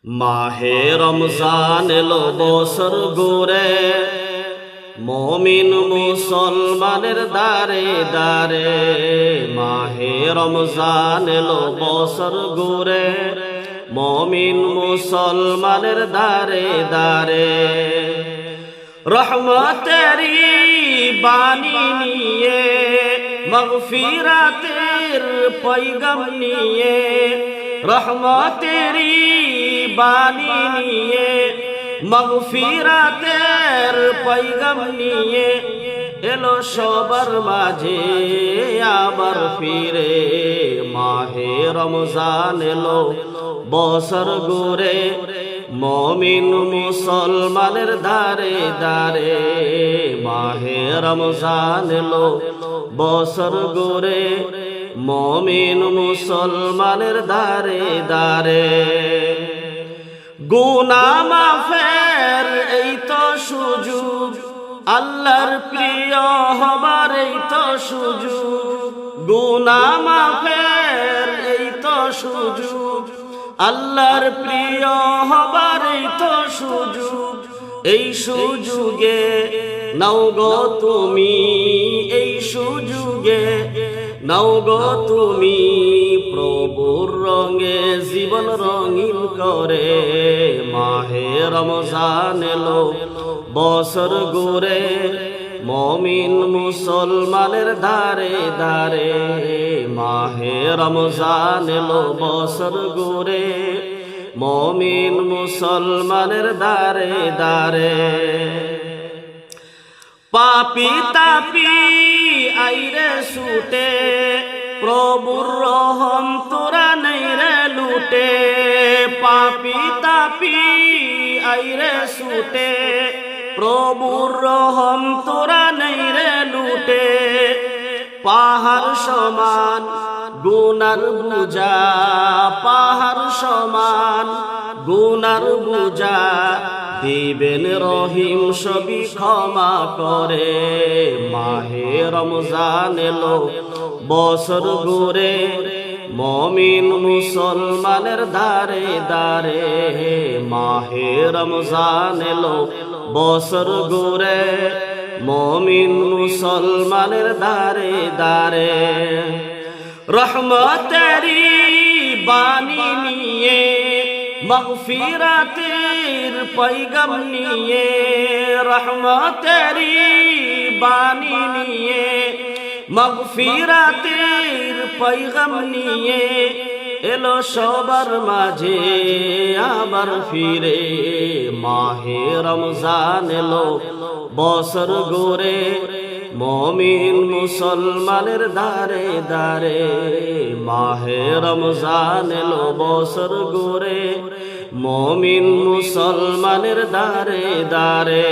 মাহে রমজান এলো বছর ঘুরে, মুমিন মুসলমানের দারে দারে। মাহে রমজান এলো বছর ঘুরে, মুমিন মুসলমানের দারে দারে। রহমতেরি বাণী নিয়ে, মাগফিরাতের পয়গাম নিয়ে, রহমতেরি বাণী নিয়ে, মাগফিরাতের পয়গাম নিয়ে এলো সবার মাঝে আবার ফিরে। মাহে রমজান এলো বছর ঘুরে, মুমিন মুসলমানের দারে দারে। মাহে রমজান এলো বছর ঘুরে, মুমিন মুসলমানের দারে দারে। গুনাহ মাফের এই তো সুযোগ, আল্লাহর প্রিয় হবার এই তো সুযোগ। গুনাহ মাফের এই তো সুযোগ, আল্লাহর প্রিয় হবার এই তো সুযোগ। এই সুযোগে নাও গো তুমি, এই সুযোগে নাও গো তুমি, প্রভুর রঙে জীবন রঙিন করে। মাহে রমজান এলো বছর ঘুরে, মুমিন মুসলমানের দারে দারে। মাহে রমজান এলো বছর ঘুরে, মুমিন মুসলমানের দারে দারে। পাপি তাপি আইরে ছুটে, প্রভুর রহম তোরা নেই রে লুটে। পাপি তাপি আইরে ছুটে, প্রভুর রহম তোরা নেই রে লুটে। পাহাড় সমান গুনার বুঝা, পাহাড় সমান গুনার বুঝা, দিবেন রহিম সবই ক্ষমা করে। মাহে রমজান এলো বছর ঘুরে, মুমিন মুসলমানের দারে দারে। মাহে রমজান এলো বছর ঘুরে, মুমিন মুসলমানের দারে দারে। রহমতেরি বাণী নিয়ে, মাগফিরাতের পয়গাম নিয়ে, রহমতেরি বাণী নিয়ে, মাগফিরাতের পয়গাম নিয়ে এলো সবার মাঝে আবার ফিরে। মাহে রমজান এলো বছর ঘুরে, মুমিন মুসলমানের দারে দারে। মাহে রমজান এলো বছর ঘুরে, মুমিন মুসলমানের দারে দারে।